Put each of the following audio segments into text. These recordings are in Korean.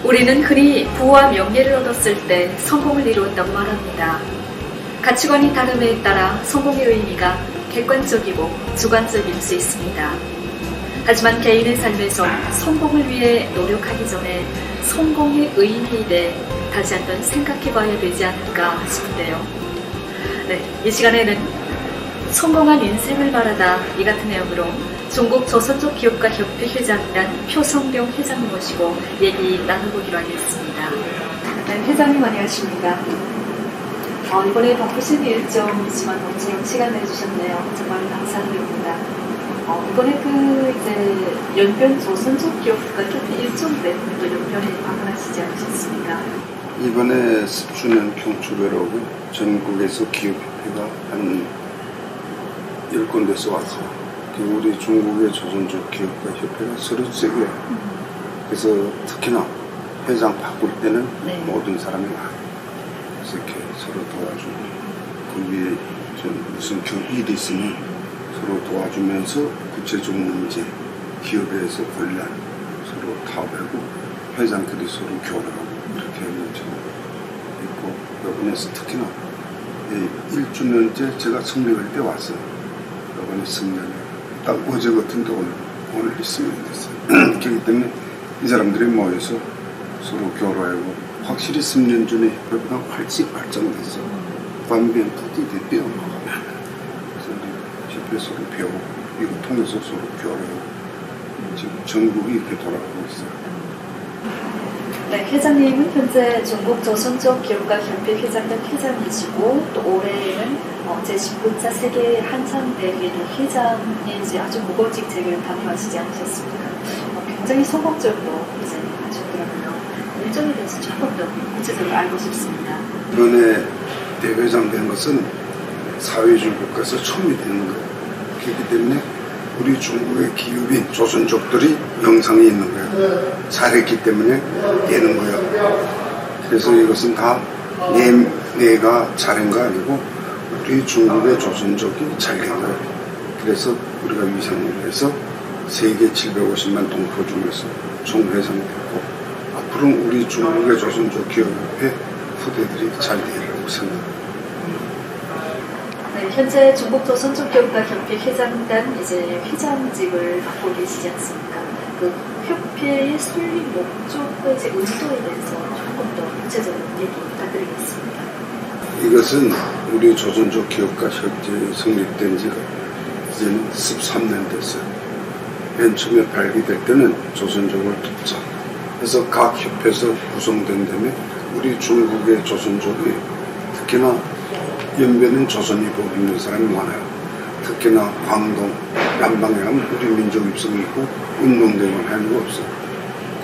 우리는 흔히 부와 명예를 얻었을 때 성공을 이루었다고 말합니다. 가치관이 다름에 따라 성공의 의미가 객관적이고 주관적일 수 있습니다. 하지만 개인의 삶에서 성공을 위해 노력하기 전에 성공의 의미에 대해 다시 한번 생각해 봐야 되지 않을까 싶은데요. 네, 이 시간에는 성공한 인생을 말하다 이 같은 내용으로 중국 조선족 기업가 협회 회장단 표성룡 회장님 모시고 얘기 나눠보기로 하겠습니다. 네, 회장님 안녕하십니까? 이번에 바쁘신 일정이지만 오늘 시간 내주셨네요. 정말 감사드립니다. 이번에 이제 연변 조선족 기업가 협회 일정 때문에 또 연변에 방문하시지 않으셨습니까? 이번에 10주년 경축회라고 전국에서 기업협회가 한 10군데서 왔어요. 우리 중국의 조선족 기업가 협회가 33개예요. 그래서 특히나 회장 바꿀 때는 네. 모든 사람이 와. 그래서 이렇게 서로 도와주고 그 위에 무슨 일이 있으면 서로 도와주면서 구체적 문제, 기업에서 권란 서로 타협하고 회장들이 서로 교류하고 이렇게 문제 있고 이번에서 특히나 1주년째 제가 성명할 때 왔어요. 이번에 성명을 딱 어제 같은데 오늘 있으면 됐어요. 그렇기 때문에 이 사람들이 모여서 서로 교류하고 확실히 10년 전에 협회보다 훨씬 발전됐어. 반면 푸디 대표 그래서 우리 협회 서로 배우고 이거 통해서 서로 교류하고 지금 전국이 이렇게 돌아가고 있어요. 네, 회장님은 현재 중국 조선족 기업가 협회 회장단 회장이시고 또 올해는 제19차 세계 한창대회도 회장의 이제 아주 무거운 직책을 담당하시지 않으셨습니까? 굉장히 성공적으로 이제 하셨더라고요. 일정에 대해서 조금 더 구체적으로 알고 싶습니다. 이번에 대회장 된 것은 사회주의 국가에서 처음이 되는 거예요. 그렇기 때문에 우리 중국의 기업인 조선족들이 영상에 있는 거예요. 잘했기 때문에 되는 거예요. 그래서 이것은 다 내가 잘한 거 아니고 우리 중국의 조선족이 잘된 거예요. 그래서 우리가 위상을 해서 세계 750만 동포 중에서 총회장이 됐고 앞으로 우리 중국의 조선족 기업의 후대들이 잘 되리라고 생각합니다. 네, 현재 중국 조선족 기업가 협회 회장단 이제 회장직을 맡고 계시지 않습니까? 그 협회의 설립 목적과 이제 의도에 대해서 조금 더 구체적으로 얘기 부탁드리겠습니다. 이것은 우리 조선족 기업가 협회 성립된 지가 이제는 13년 됐어요. 맨 처음에 발기될 때는 조선족을 돕자. 그래서 각 협회에서 구성된 다음에 우리 중국의 조선족이 특히나 연변은 조선이 보고 있는 사람이 많아요. 특히나 광동, 남방에 가면 우리 민족 입성이 있고 운동대회를 하는 거 없어요.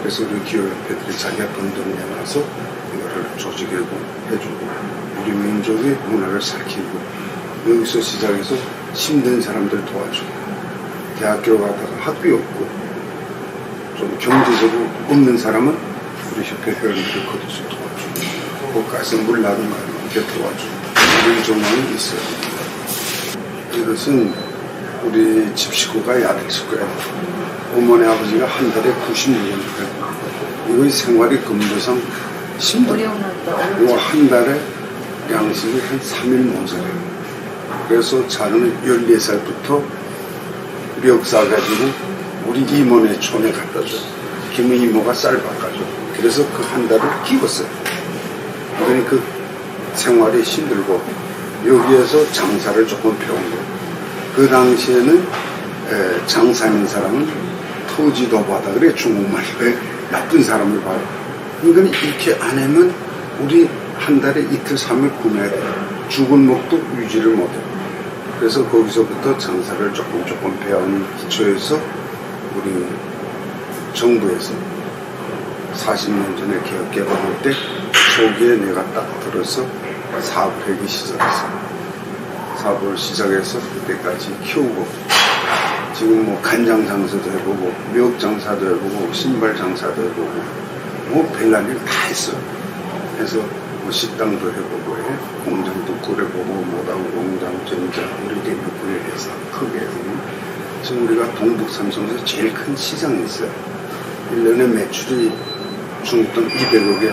그래서 우리 기업협회들이 자기가 돈 내놔서 이거를 조직하고 해주고 우리 민족의 문화를 살키고 여기서 시작해서 힘든 사람들 도와주고 대학교 가다가 학비 없고 좀 경제적으로 없는 사람은 우리 협회 회원들이 거기서 도와주고 고가에서 물 나는 거 이렇게 도와주고 이런 정황이 있어요. 이것은 우리 집 식구가 야들 식구예요. 어머니 아버지가 한 달에 96원 줘요. 이거 생활이 근무상 힘들어요. 이거 한 달에 양식이 한 3일 모자라요. 그래서 자는 14살부터 멱 싸가지고 우리 이모네 촌에 갖다 줘요. 김 이모가 쌀 바꿔줘. 그래서 그 한 달을 키웠어요. 그러니 그 생활이 힘들고 여기에서 장사를 조금 배운 거예요. 그 당시에는 장사하는 사람은 토지도 받아 그래 중국말로 나쁜 사람을 봐요. 그러니까 이렇게 안 하면 우리 한 달에 이틀 3일 굶어야 돼요. 죽은 목도 유지를 못해요. 그래서 거기서부터 장사를 조금 배운 기초에서 우리 정부에서 40년 전에 개혁 개방할 때 초기에 내가 딱 들어서 사업을 하기 시작했어요. 사업을 시작해서 그때까지 키우고 지금 뭐 간장 장사도 해보고 멱 장사도 해보고 신발 장사도 해보고 뭐 별난 일 다 했어요. 그래서 뭐 식당도 해보고 공장도 꾸려보고 못하고 공장 전자 우리 대표군에 해서 크게 해서 지금 우리가 동북 삼성에서 제일 큰 시장이 있어요. 1년에 매출이 중돈 200억에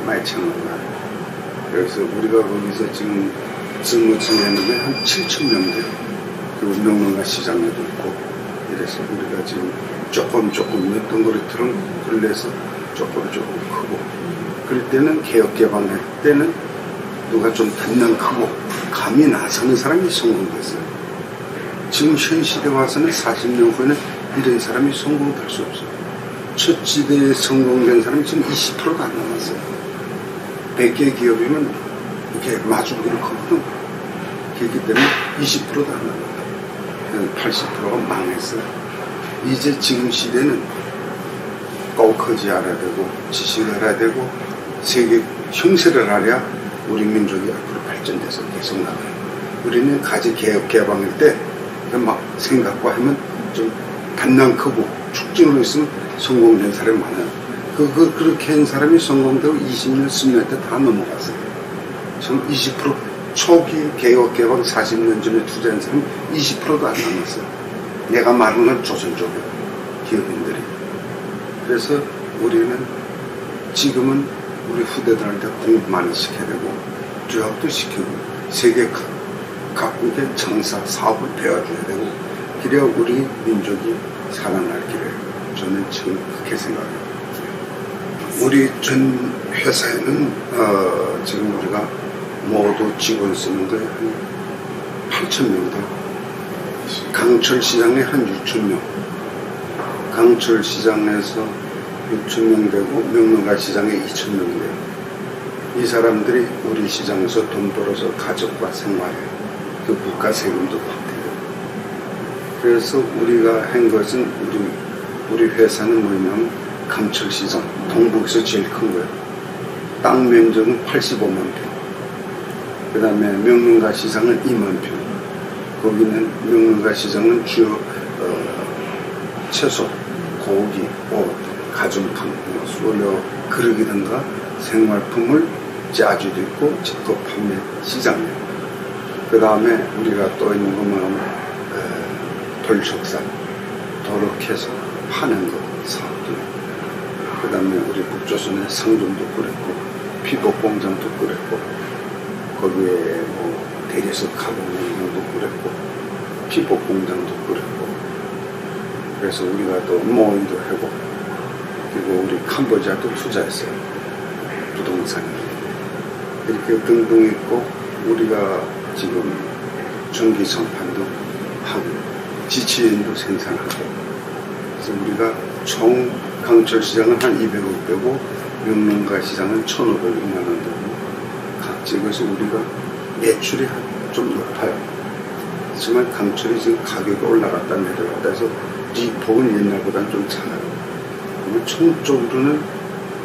많이 채워놓나. 그래서 우리가 거기서 지금 직무 지내는 게 한 7천 명 돼요. 그리고 명문가 시장에도 있고, 이래서 우리가 지금 조금 몇 덩어리처럼 걸려서 조금 크고, 그럴 때는 개혁 개방할 때는 누가 좀 단련 크고 감이 나서는 사람이 성공됐어요. 지금 현 시대 와서는 40년 후에는 이런 사람이 성공될 수 없어요. 첫 시대에 성공된 사람이 지금 20%도 안 남았어요. 100개 기업이면 이렇게 마주보기로 크거든. 그렇기 때문에 20%도 안 남았다. 80%가 망했어요. 이제 지금 시대는 꺾어지 알아야 되고, 지식을 알아야 되고, 세계 형세를 알아야 우리 민족이 앞으로 발전돼서 계속 나가요. 우리는 가지 개혁 개방일 때 막 생각과 하면 좀 단단 크고 축진으로 있으면 성공된 사람이 많아요. 그렇게 한 사람이 성공되고 20년, 10년 때 다 넘어갔어요. 지금 20% 초기 개혁 개방 40년 전에 투자한 사람은 20%도 안 남았어요. 내가 말하는 건 조선 쪽에 기업인들이. 그래서 우리는 지금은 우리 후대들한테 공부 많이 시켜야 되고, 교육도 시키고, 세계 각국의 장사, 사업을 배워줘야 되고, 그래야 우리 민족이 살아날 길에 저는 지금 그렇게 생각해요. 우리 전 회사에는 지금 우리가 모두 직원 쓰는 거에 한 8,000명 돼요. 강철 시장에 한 6,000명. 강철 시장에서 6,000명 되고 명문가 시장에 2,000명 돼요. 이 사람들이 우리 시장에서 돈 벌어서 가족과 생활해요. 그 국가 세금도 받대요. 그래서 우리가 한 것은 우리 회사는 뭐냐면 강철 시장, 동북에서 제일 큰 거예요. 땅 면적은 85만 평. 그 다음에 명문가 시장은 2만 평. 거기는 명문가 시장은 주요 채소, 고기, 옷, 가정품, 수로 그릇이든가 생활품을 짜주도 있고 직접 판매 시장이에요. 그 다음에 우리가 또 있는 거 뭐냐면 돌축산, 도로캐서 파는 거 사업도 있고, 그 다음에 우리 북조선에 상점도 꾸렸고 피복공장도 꾸렸고, 거기에 뭐 대리석 가공공장도 꾸렸고 피복공장도 꾸렸고, 그래서 우리가 또 모의도 하고, 그리고 우리 캄보디아도 투자했어요. 부동산에. 이렇게 등등 있고, 우리가 지금 전기 선판도 하고 지치연도 생산하고, 그래서 우리가 총 강철 시장은 한 200억 되고 명문가 시장은 1,500만 원 되고, 각 지역에서 우리가 매출이 좀 높아요. 하지만 강철이 지금 가격이 올라갔다 내려갔다 해서 이 폭은 옛날보다는 좀 작아요. 총적으로는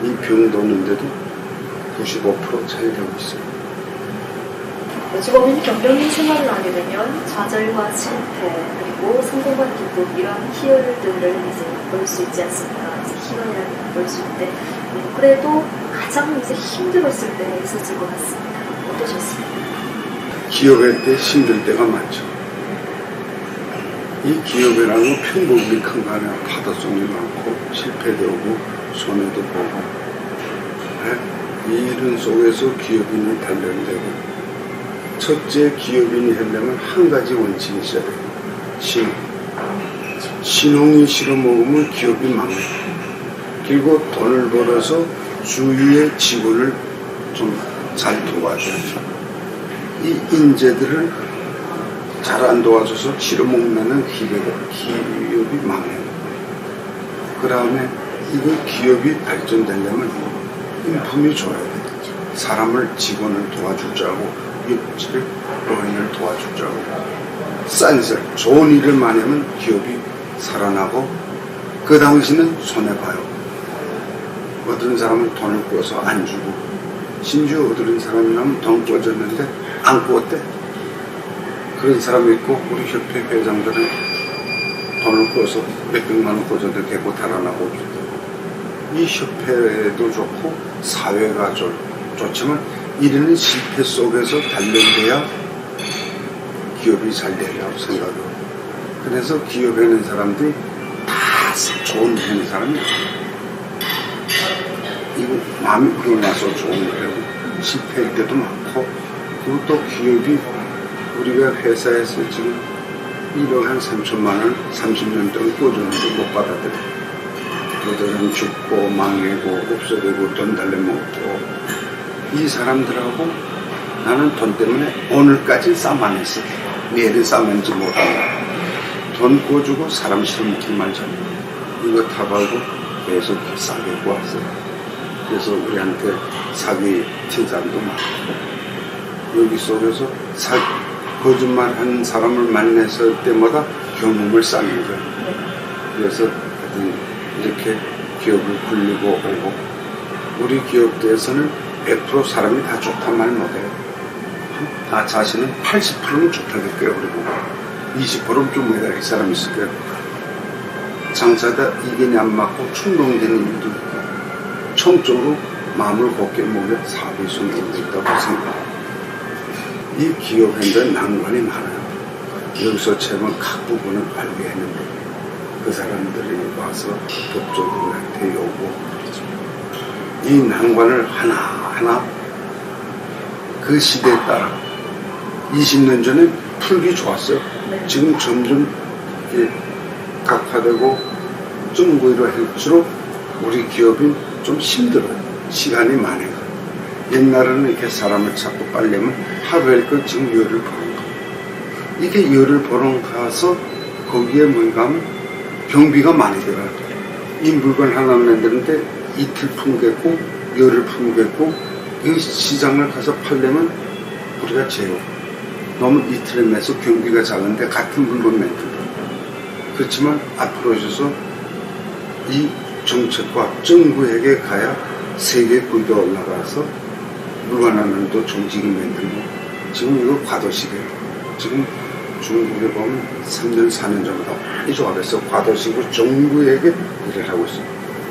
이 병 도는데도 95% 차이라고 있어요. 여직원이 경영인 생활을 하게 되면 좌절과 실패, 그리고 성공과 기쁨, 이러한 희열들을 이제 볼 수 있지 않습니까? 이제 희열이라는 걸 볼 수 있는데, 그래도 가장 이제 힘들었을 때 있었을 것 같습니다. 어떠셨습니까? 기업할 때 힘들 때가 많죠. 이 기업이라는 건 편복이 큰 거 아니야. 파도성이 많고 실패도 오고 손해도 보고, 이 일 속에서 기업인이 단련되고, 첫째 기업인이 하려면 한 가지 원칙이 있어야 돼요. 신홍이 실어먹으면 기업이 망해요. 그리고 돈을 벌어서 주위의 직원을 좀 잘 도와줘야죠. 이 인재들을 잘 안 도와줘서 실어먹는 기업이 망해요. 그 다음에 이거 기업이 발전되려면 인품이 좋아야 돼요. 사람을, 직원을 도와줄 줄 알고, 육지를, 노인을 도와줄 줄 알고, 싼셀, 좋은 일을 많이 하면 기업이 살아나고, 그 당시는 손해봐요. 어떤 사람은 돈을 꿔서 안 주고, 심지어 어떤 사람이라면 돈 꿔줬는데 안 꿨대. 그런 사람이 있고, 우리 협회 회장들은 돈을 꿔서 몇백만 원 꿔줘도 되고 달아나고 있고, 이 협회도 좋고 사회가 좋지만 이런 실패 속에서 단련돼야 기업이 잘 되려고 생각해요. 그래서 기업에 있는 사람들이 다 좋은 하는 사람이 이거 마음이 우러나서 좋은 거라고 실패할 때도 많고 그리고 또 기업이 우리가 회사에서 지금 1억 한 3천만 원 30년 동안 꿔줬는데 못 받아들여. 그러다가 죽고 망하고 없어지고 돈 달래먹고 이 사람들하고 나는 돈 때문에 오늘까지 싸움 했어. 내일은 싸움인지 못하고 돈 꿔주고 사람 싫으면 말자. 이거 타발고 계속 싸게 구웠어. 그래서 우리한테 사기 친 사람도 많고 여기 속에서 거짓말하는 사람을 만났을 때마다 경험을 쌓는 거야. 그래서 이렇게 기업을 굴리고 오고 우리 기업대에서는 100% 사람이 다 좋단 말 못해요. 나 자신은 80%는 좋다고 그래요. 그리고 20%는 좀 매달릴 사람이 있을 거예요. 장사다 이견이 안 맞고 충동되는 일도 있고 청적으로 마음을 곱게 먹여 사업이 성공되고 있다고 생각합니다. 이 기업 현재 난관이 많아요. 여기서 채권 각 부분을 발견했는데 그 사람들이 와서 법적으로 나한테 요구하죠. 이 난관을 하나하나 그 시대에 따라 20년 전에 풀기 좋았어요. 지금 점점 각화되고 증거로 할수록 우리 기업이 좀 힘들어요. 시간이 많아요. 옛날에는 이렇게 사람을 찾고 빨려면 하루에 그 지금 열을 버는 거. 이게 열을 버는 가서 거기에 뭔가 하면 경비가 많이 들어요. 이 물건 하나 만드는데 이틀 품겠고 열을 품겠고 이 시장을 가서 팔려면 우리가 제로. 너무 이틀에 내서 경비가 작은데 같은 물건 만들고 그렇지만 앞으로 오셔서 이 정책과 정부에게 가야 세계 구도 올라가서 물건 하나도 정직이 만들고 지금 이거 과도식이에요. 지금 중국에 보면 3년 4년 전보다 많이 좋아졌어. 과도식으로 정부에게 일을 하고 있어요.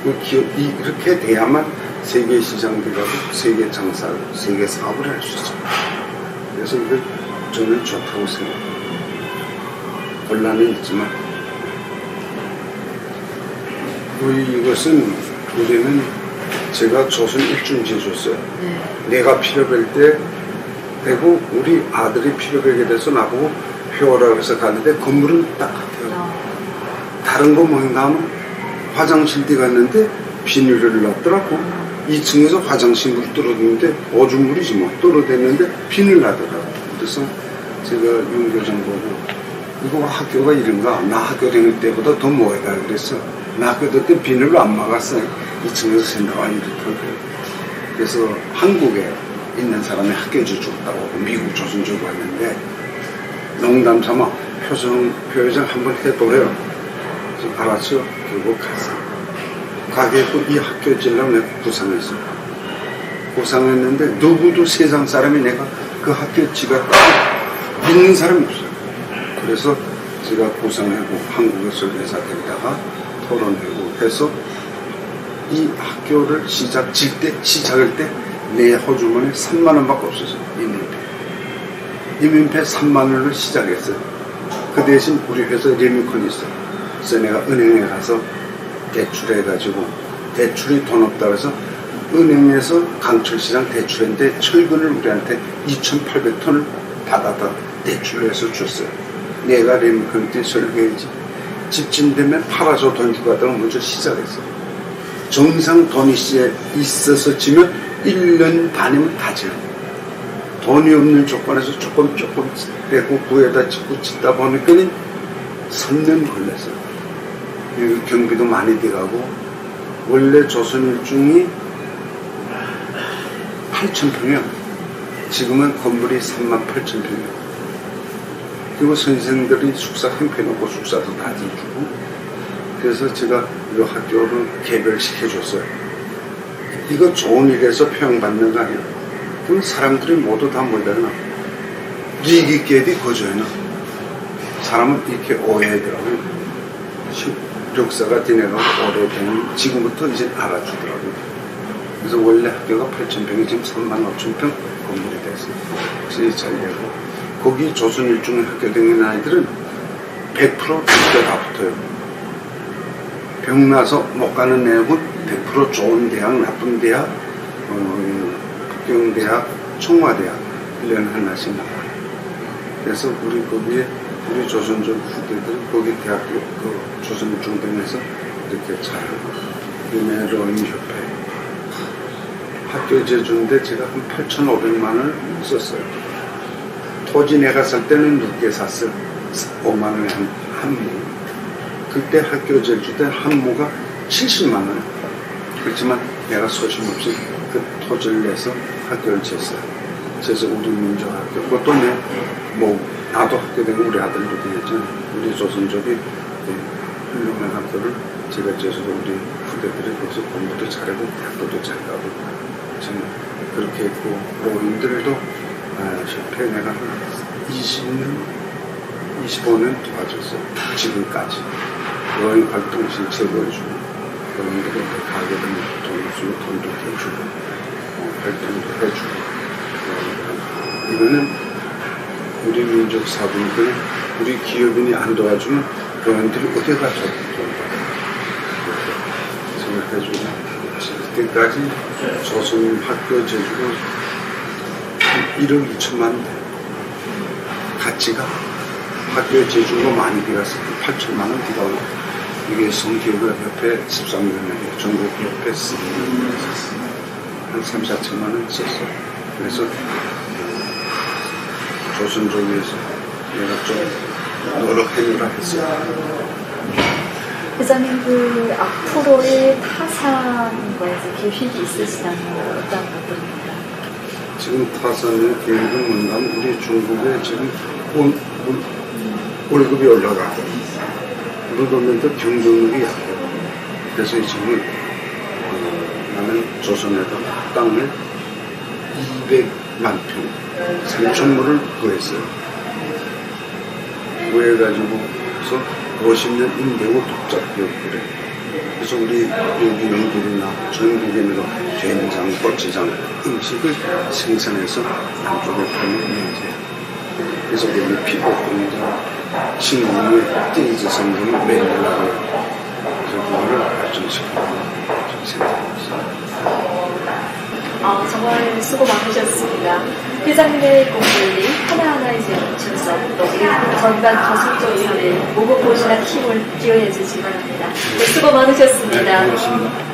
그 기업이 이렇게 돼야만 세계 시장 들어가고 세계 장사하고 세계 사업을 할 수 있어요. 그래서 이걸 저는 좋다고 생각해요. 곤란은 있지만 이것은 우리는 제가 조선 일중지에 줬어요. 내가 필요할 때 되고 우리 아들이 필요하게 돼서 나보고 해오라고 해서 가는데 건물은 딱 같아요. 다른 거 뭔가 하면 화장실 뒤 갔는데 비닐을 놨더라고. 2층에서 화장실 물 떨어졌는데 오줌물이지 뭐 떨어졌는데 비닐 놔더라고. 그래서 제가 윤교장 보고 이거 학교가 이런가? 나 학교 다닐 때보다 더 뭐해다 그랬어. 나 학교 다닐 때 비닐로 안 막았어. 2층에서 생각하 이렇더라고요. 그래서 한국에 있는 사람이 학교에서 줬다고 미국 조선 주고 왔는데 농담 삼아 표정 한번 해보래요. 그래서 알았죠. 결국 갔어. 가게 했고 이 학교 지려고 내가 고상했어. 고상했는데 누구도 세상 사람이 내가 그 학교 지갔다고 믿는 사람이 없어요. 그래서 제가 고상하고 한국에서 회사 되다가 토론하고 해서 이 학교를 시작할 때 내 호주머니에 3만 원밖에 없었어요. 이민폐 3만 원을 시작했어요. 그 대신 우리 회사 리미컨이 있어요. 그래서 내가 은행에 가서 대출해가지고 대출이 돈 없다고 해서 은행에서 강철시장 대출했는데 철근을 우리한테 2,800톤을 받아다 대출을 해서 줬어요. 내가 리미컨 때 설계해야지. 집진 되면 팔아서 돈 주고 하다가 먼저 시작했어요. 정상 돈이 있어서 지면 1년 다니면 다 지요. 돈이 없는 조건에서 조금 빼고 구해다 짓다 보니까 3년 걸렸어요. 경비도 많이 들어가고 원래 조선일중이 8,000평이요. 지금은 건물이 38,000평이요. 그리고 선생들이 숙사 형편없고 숙사도 다 지어주고 그래서 제가 이 학교를 개별시켜줬어요. 이거 좋은 일에서 평받는 거 아니야. 그럼 사람들이 모두 다 뭐라나 리기께디 거저해나 사람은 이렇게 오해하더라고요. 역사가 지내가 오래되면 지금부터 이제 알아주더라고요. 그래서 원래 학교가 8,000평이 지금 35,000평 건물이 됐어요. 그래서 잘 되고 거기 조선일중 학교 다니는 아이들은 100% 학교 다 붙어요. 병 나서 못 가는 애하고 100% 좋은 대학, 나쁜 대학, 북경대학, 청와대학 1년에 하나씩 나와요. 그래서 우리 거기에 우리 조선족 후대들 거기 대학교 그 조선중등에서 이렇게 잘 유명 러닝협회 학교 제주인데 제가 한 8,500만 원을 썼어요. 토지 내가 살 때는 늦게 샀어요. 5만 원에 한 무. 그때 학교 제주 때 한 무가 70만 원. 그렇지만 내가 소심없이 그 토지를 내서 학교를 쳤어요. 그래서 우리 민족학교 그것도 뭐 나도 학교 되고 우리 아들도 되겠죠. 우리 조선족이 훌륭한 학교를 제가 제주도 우리 후대들이 거기서 공부도 잘하고 학교도 잘 가고 참 그렇게 했고 노인들도 협회 내가 한 20년 25년 도와줬어요. 지금까지 노인 활동 실체 보여주고 노인들한테 가게 되면 돈을 주고 돈도 해주고 활동도 해주고 이거는 우리 민족 사분들은 우리 기업인이 안 도와주면 노인들이 어디 가서 돈 받아요. 생각해주고 그때까지 조선 학교 제주고 1억 2천만 원 가치가 학교 제주로 많이 들어갔을 때 8천만 원 들어가고 이게 성기업협회 13년에 전국협회 쓰는 한 3, 4천만 원 썼어요. 그래서 조선족에서 내가 좀 노력해주라 했어요. 회장님 그 앞으로의 타산과 이제 계획이 있으시다면 어떤 것들입니까? 지금 타산의 계획은 뭔가면 우리 중국에 지금 월급이 올라가고 그러면서 경쟁력이 약해요. 그래서 지금 나는 조선에다 땅을 200만 평 3,000물을 구했어요. 구해가지고서 50년 임대고 독자기업들에 그래서 우리 여기 영국이나 전국에는 된장, 고추장 음식을 생산해서 남쪽에 파는 면제. 그래서 여기 피복공장, 신공의 띠지 성분을 매일하고 그래서 그거를 발전시키고 생산하고 있습니다. 정말 수고 많으셨습니다. 회장님의 공부를 하나하나 이제 붙여서 또 우리 전반 조선족 사회에 무궁무진한 힘을 기여해 주시기 바랍니다. 네, 수고 많으셨습니다. 네, 고맙습니다.